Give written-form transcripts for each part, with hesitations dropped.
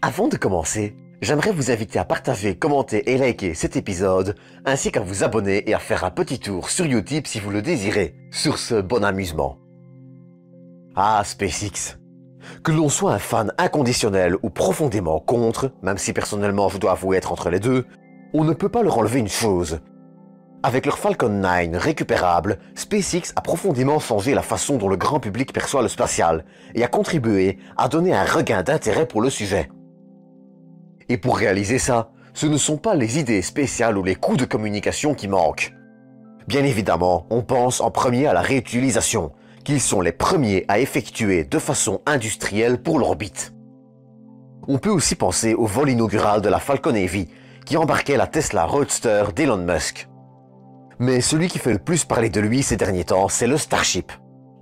Avant de commencer, j'aimerais vous inviter à partager, commenter et liker cet épisode, ainsi qu'à vous abonner et à faire un petit tour sur YouTube si vous le désirez. Sur ce, bon amusement. Ah, SpaceX. Que l'on soit un fan inconditionnel ou profondément contre, même si personnellement je dois avouer être entre les deux, on ne peut pas leur enlever une chose. Avec leur Falcon 9 récupérable, SpaceX a profondément changé la façon dont le grand public perçoit le spatial et a contribué à donner un regain d'intérêt pour le sujet. Et pour réaliser ça, ce ne sont pas les idées spéciales ou les coûts de communication qui manquent. Bien évidemment, on pense en premier à la réutilisation, qu'ils sont les premiers à effectuer de façon industrielle pour l'orbite. On peut aussi penser au vol inaugural de la Falcon Heavy, qui embarquait la Tesla Roadster d'Elon Musk. Mais celui qui fait le plus parler de lui ces derniers temps, c'est le Starship.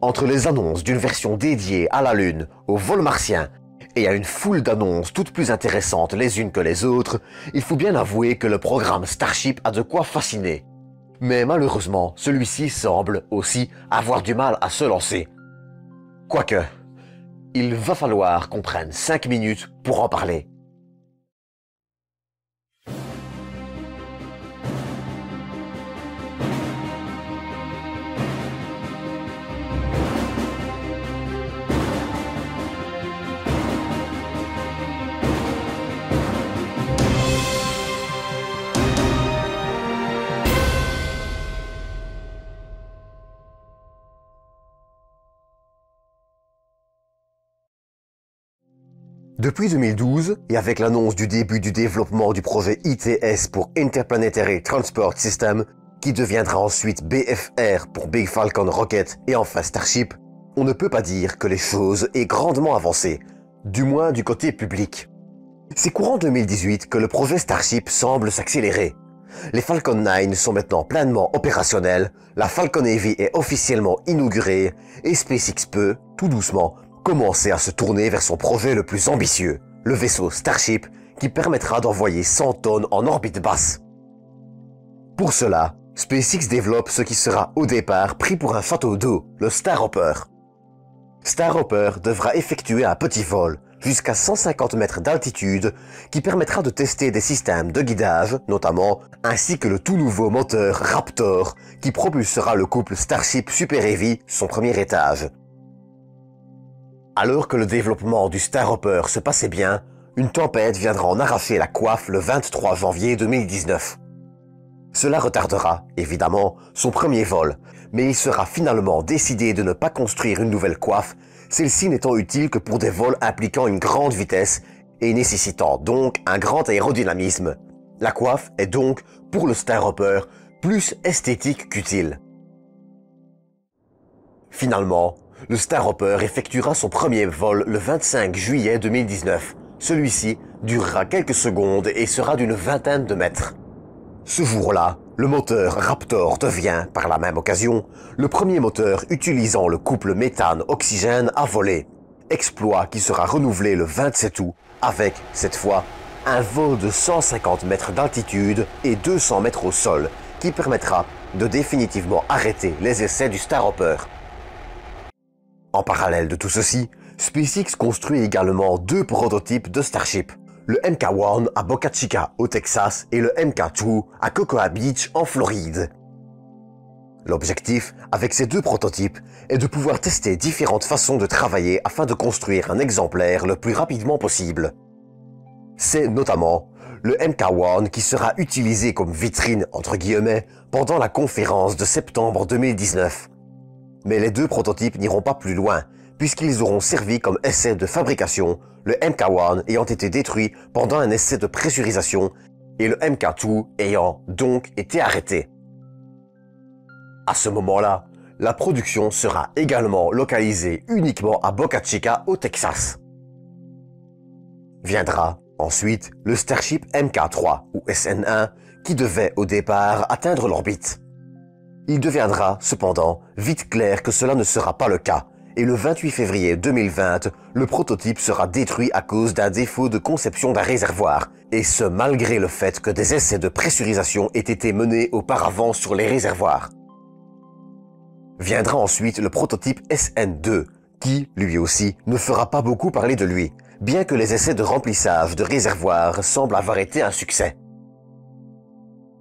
Entre les annonces d'une version dédiée à la Lune, au vol martien, et à une foule d'annonces toutes plus intéressantes les unes que les autres, il faut bien avouer que le programme Starship a de quoi fasciner. Mais malheureusement, celui-ci semble aussi avoir du mal à se lancer. Quoique, il va falloir qu'on prenne 5 minutes pour en parler. Depuis 2012, et avec l'annonce du début du développement du projet ITS pour Interplanetary Transport System, qui deviendra ensuite BFR pour Big Falcon Rocket et enfin Starship, on ne peut pas dire que les choses aient grandement avancé, du moins du côté public. C'est courant 2018 que le projet Starship semble s'accélérer. Les Falcon 9 sont maintenant pleinement opérationnels, la Falcon Heavy est officiellement inaugurée et SpaceX peut, tout doucement, commencer à se tourner vers son projet le plus ambitieux, le vaisseau Starship, qui permettra d'envoyer 100 tonnes en orbite basse. Pour cela, SpaceX développe ce qui sera au départ pris pour un château d'eau, le Starhopper. Starhopper devra effectuer un petit vol, jusqu'à 150 mètres d'altitude, qui permettra de tester des systèmes de guidage, notamment, ainsi que le tout nouveau moteur Raptor, qui propulsera le couple Starship Super Heavy, son premier étage. Alors que le développement du Starhopper se passait bien, une tempête viendra en arracher la coiffe le 23 janvier 2019. Cela retardera, évidemment, son premier vol, mais il sera finalement décidé de ne pas construire une nouvelle coiffe, celle-ci n'étant utile que pour des vols impliquant une grande vitesse et nécessitant donc un grand aérodynamisme. La coiffe est donc, pour le Starhopper, plus esthétique qu'utile. Finalement, le Starhopper effectuera son premier vol le 25 juillet 2019. Celui-ci durera quelques secondes et sera d'une vingtaine de mètres. Ce jour-là, le moteur Raptor devient, par la même occasion, le premier moteur utilisant le couple méthane-oxygène à voler. Exploit qui sera renouvelé le 27 août avec, cette fois, un vol de 150 mètres d'altitude et 200 mètres au sol, qui permettra de définitivement arrêter les essais du Starhopper. En parallèle de tout ceci, SpaceX construit également 2 prototypes de Starship, le Mk1 à Boca Chica au Texas et le Mk2 à Cocoa Beach en Floride. L'objectif avec ces 2 prototypes est de pouvoir tester différentes façons de travailler afin de construire un exemplaire le plus rapidement possible. C'est notamment le Mk1 qui sera utilisé comme vitrine entre guillemets pendant la conférence de septembre 2019. Mais les 2 prototypes n'iront pas plus loin, puisqu'ils auront servi comme essai de fabrication, le Mk1 ayant été détruit pendant un essai de pressurisation et le Mk2 ayant donc été arrêté. À ce moment-là, la production sera également localisée uniquement à Boca Chica au Texas. Viendra ensuite le Starship Mk3 ou SN1 qui devait au départ atteindre l'orbite. Il deviendra, cependant, vite clair que cela ne sera pas le cas, et le 28 février 2020, le prototype sera détruit à cause d'un défaut de conception d'un réservoir, et ce malgré le fait que des essais de pressurisation aient été menés auparavant sur les réservoirs. Viendra ensuite le prototype SN2, qui, lui aussi, ne fera pas beaucoup parler de lui, bien que les essais de remplissage de réservoirs semblent avoir été un succès.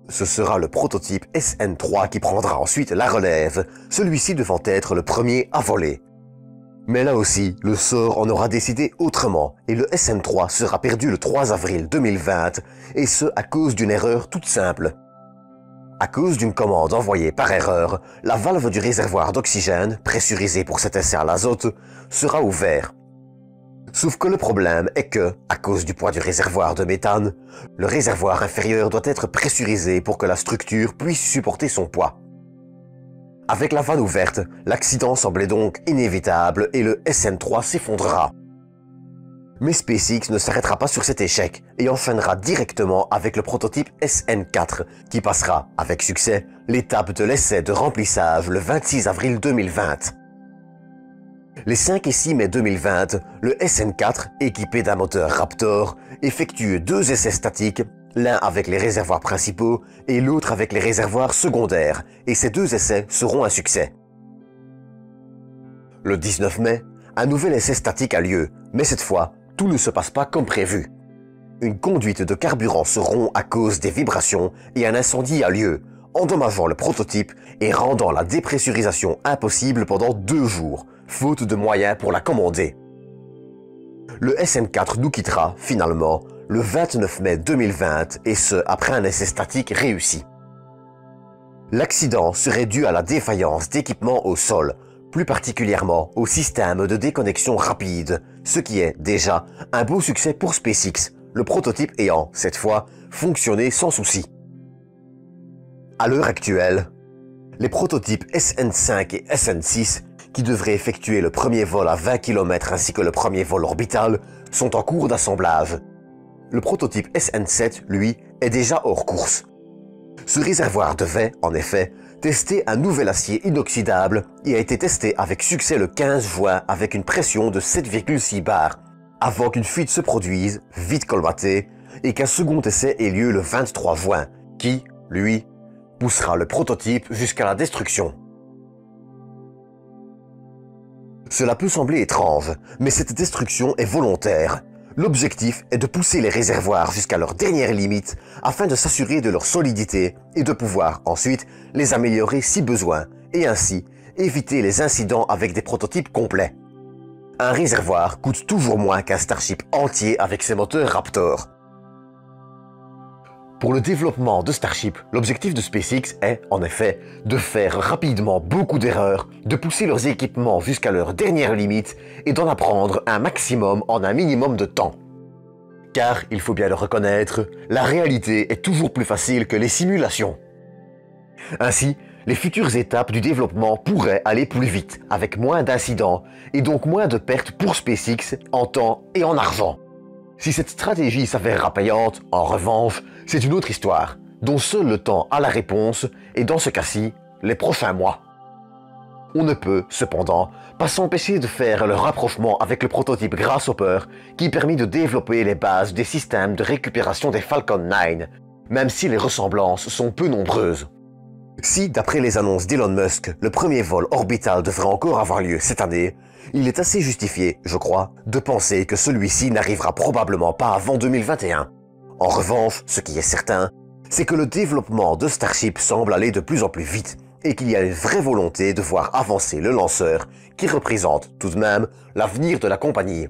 Ce sera le prototype SN3 qui prendra ensuite la relève, celui-ci devant être le premier à voler. Mais là aussi, le sort en aura décidé autrement et le SN3 sera perdu le 3 avril 2020 et ce à cause d'une erreur toute simple. À cause d'une commande envoyée par erreur, la valve du réservoir d'oxygène, pressurisé pour cet essai à l'azote, sera ouverte. Sauf que le problème est que, à cause du poids du réservoir de méthane, le réservoir inférieur doit être pressurisé pour que la structure puisse supporter son poids. Avec la vanne ouverte, l'accident semblait donc inévitable et le SN3 s'effondrera. Mais SpaceX ne s'arrêtera pas sur cet échec et enchaînera directement avec le prototype SN4 qui passera, avec succès, l'étape de l'essai de remplissage le 26 avril 2020. Les 5 et 6 mai 2020, le SN4, équipé d'un moteur Raptor, effectue 2 essais statiques, l'un avec les réservoirs principaux et l'autre avec les réservoirs secondaires, et ces 2 essais seront un succès. Le 19 mai, un nouvel essai statique a lieu, mais cette fois, tout ne se passe pas comme prévu. Une conduite de carburant se rompt à cause des vibrations et un incendie a lieu, endommageant le prototype et rendant la dépressurisation impossible pendant 2 jours, faute de moyens pour la commander. Le SN4 nous quittera, finalement, le 29 mai 2020 et ce, après un essai statique réussi. L'accident serait dû à la défaillance d'équipements au sol, plus particulièrement au système de déconnexion rapide, ce qui est déjà un beau succès pour SpaceX, le prototype ayant, cette fois, fonctionné sans souci. À l'heure actuelle, les prototypes SN5 et SN6, qui devraient effectuer le premier vol à 20 km ainsi que le premier vol orbital, sont en cours d'assemblage. Le prototype SN7, lui, est déjà hors course. Ce réservoir devait, en effet, tester un nouvel acier inoxydable et a été testé avec succès le 15 juin avec une pression de 7,6 bars, avant qu'une fuite se produise, vite colmatée, et qu'un second essai ait lieu le 23 juin, qui, lui, poussera le prototype jusqu'à la destruction. Cela peut sembler étrange, mais cette destruction est volontaire. L'objectif est de pousser les réservoirs jusqu'à leur dernière limite afin de s'assurer de leur solidité et de pouvoir ensuite les améliorer si besoin et ainsi éviter les incidents avec des prototypes complets. Un réservoir coûte toujours moins qu'un Starship entier avec ses moteurs Raptor. Pour le développement de Starship, l'objectif de SpaceX est, en effet, de faire rapidement beaucoup d'erreurs, de pousser leurs équipements jusqu'à leur dernière limite et d'en apprendre un maximum en un minimum de temps. Car, il faut bien le reconnaître, la réalité est toujours plus facile que les simulations. Ainsi, les futures étapes du développement pourraient aller plus vite, avec moins d'incidents et donc moins de pertes pour SpaceX en temps et en argent. Si cette stratégie s'avérera payante, en revanche, c'est une autre histoire, dont seul le temps a la réponse, et dans ce cas-ci, les prochains mois. On ne peut, cependant, pas s'empêcher de faire le rapprochement avec le prototype Grasshopper qui permit de développer les bases des systèmes de récupération des Falcon 9, même si les ressemblances sont peu nombreuses. Si, d'après les annonces d'Elon Musk, le premier vol orbital devrait encore avoir lieu cette année, il est assez justifié, je crois, de penser que celui-ci n'arrivera probablement pas avant 2021. En revanche, ce qui est certain, c'est que le développement de Starship semble aller de plus en plus vite et qu'il y a une vraie volonté de voir avancer le lanceur qui représente tout de même l'avenir de la compagnie.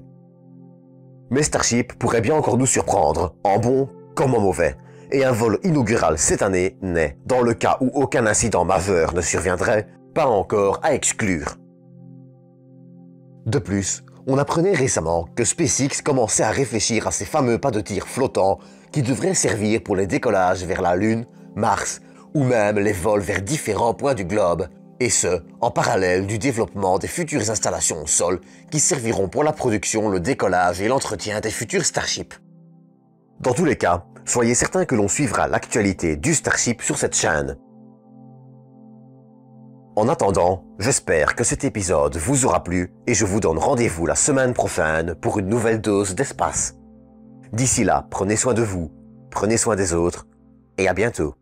Mais Starship pourrait bien encore nous surprendre, en bon comme en mauvais. Et un vol inaugural cette année n'est, dans le cas où aucun incident majeur ne surviendrait, pas encore à exclure. De plus, on apprenait récemment que SpaceX commençait à réfléchir à ces fameux pas de tir flottants qui devraient servir pour les décollages vers la Lune, Mars ou même les vols vers différents points du globe, et ce, en parallèle du développement des futures installations au sol qui serviront pour la production, le décollage et l'entretien des futurs Starships. Dans tous les cas, soyez certains que l'on suivra l'actualité du Starship sur cette chaîne. En attendant, j'espère que cet épisode vous aura plu et je vous donne rendez-vous la semaine prochaine pour une nouvelle dose d'espace. D'ici là, prenez soin de vous, prenez soin des autres et à bientôt.